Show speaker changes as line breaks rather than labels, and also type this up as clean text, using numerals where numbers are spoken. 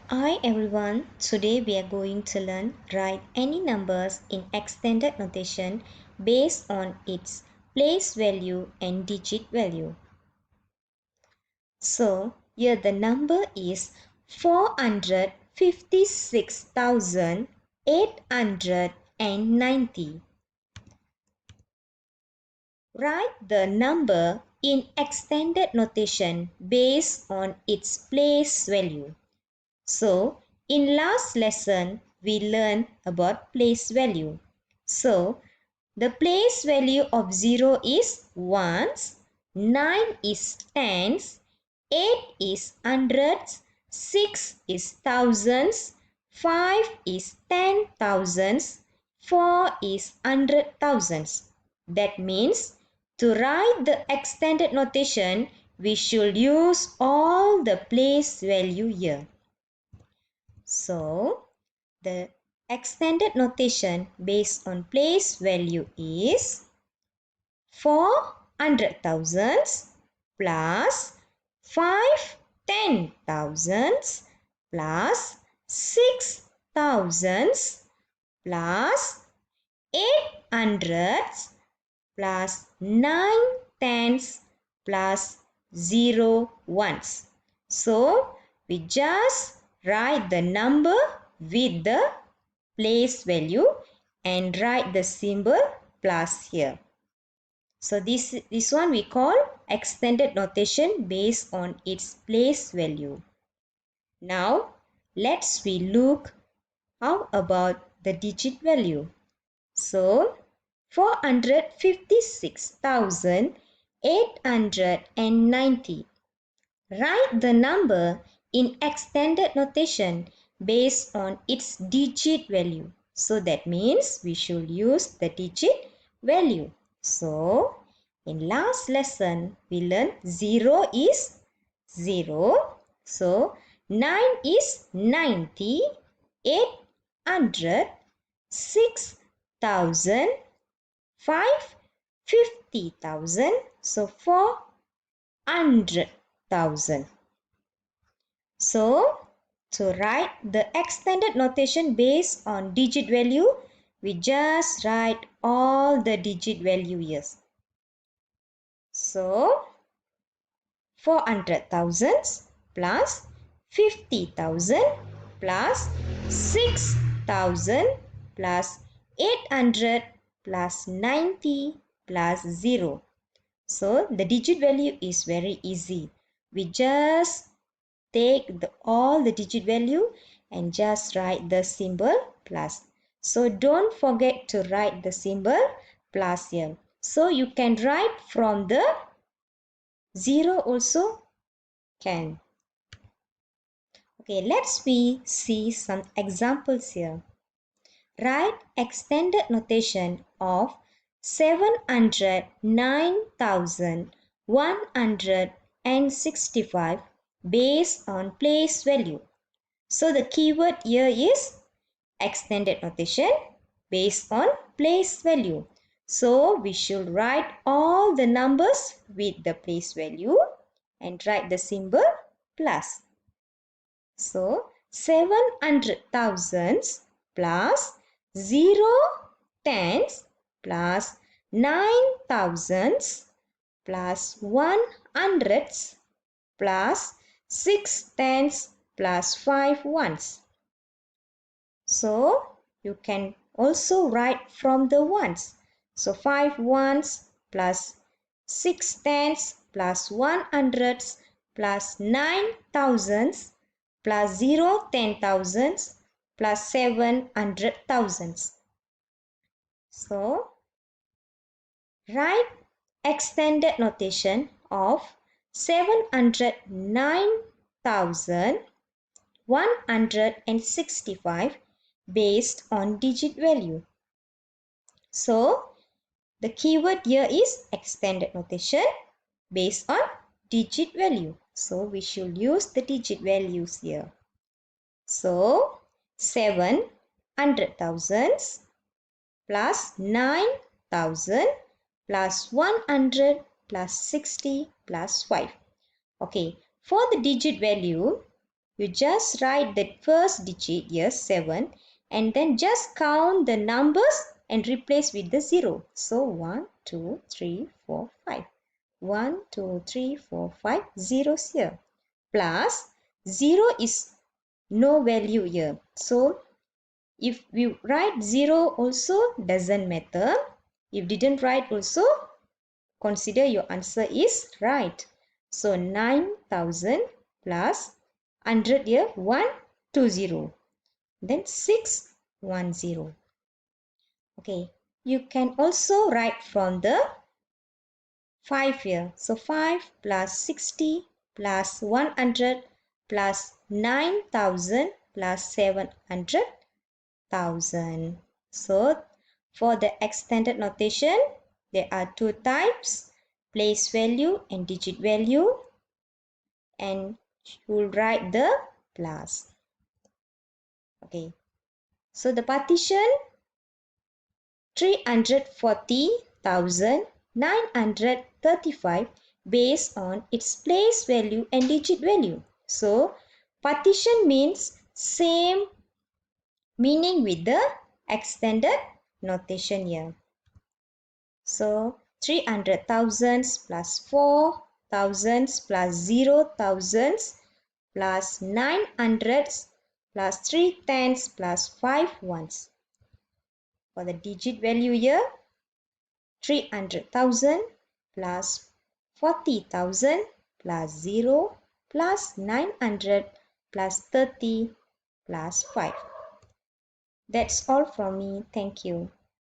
Hi everyone, today we are going to learn write any numbers in extended notation based on its place value and digit value. So here the number is 456,890. Write the number in extended notation based on its place value. So, in last lesson, we learned about place value. So, the place value of 0 is ones, 9 is tens, 8 is hundreds, 6 is thousands, 5 is 10,000s, 4 is 100,000s. That means to write the extended notation, we should use all the place value here. So, the extended notation based on place value is 400,000s plus 5 10,000s plus 6,000s plus 8 hundreds plus 9 tens plus 0 ones. So, we just write the number with the place value and write the symbol plus here. So, this one we call extended notation based on its place value. Now, let's we look how about the digit value. So, 456,890. Write the number in extended notation based on its digit value. So that means we should use the digit value. So, in last lesson, we learned 0 is 0. So, 9 is 90, 800, 6,000, 5 50,000. So 400,000. So to write the extended notation based on digit value, we just write all the digit value here. So 400,000 plus 50,000 plus 6,000 plus 800 plus 90 plus 0. So the digit value is very easy. We just take all the digit value and just write the symbol plus. So don't forget to write the symbol plus here. So you can write from the 0 also can. Okay, let's see some examples here. Write extended notation of 709,165 based on place value. So the keyword here is extended notation based on place value. So we should write all the numbers with the place value and write the symbol plus. So 700,000 plus 0 tens plus 9,000 plus 1 hundreds plus 6 tens plus 5 ones. So you can also write from the ones. So 5 ones plus 6 tens plus 1 hundreds plus 9 thousands plus 0 10,000s plus 700,000s. So write extended notation of 709,165 based on digit value. So the keyword here is extended notation based on digit value. So we should use the digit values here. So 700,000 plus 9,000 plus 100 plus 60 plus 5. Okay, for the digit value, You just write the first digit here, 7, and then just count the numbers and replace with the 0. So 1, 2, 3, 4, 5. 1, 2, 3, 4, 5 zeros here. Plus 0 is no value here. So if we write 0 also doesn't matter. If didn't write also, consider your answer is right. So 9,000 plus 100 here, 120. Then 610. Okay, you can also write from the 5 here. So 5 plus 60 plus 100 plus 9,000 plus 700,000. So for the extended notation, there are two types, place value and digit value, and you will write the plus. Okay, so the partition 340,935 based on its place value and digit value. So partition means same meaning with the extended notation here. So 300,000 plus 4,000 plus 0,000 plus 900 plus 3 tens plus 5 ones. For the digit value here, 300,000 plus 40,000 plus 0 plus 900 plus 30 plus 5. That's all from me. Thank you.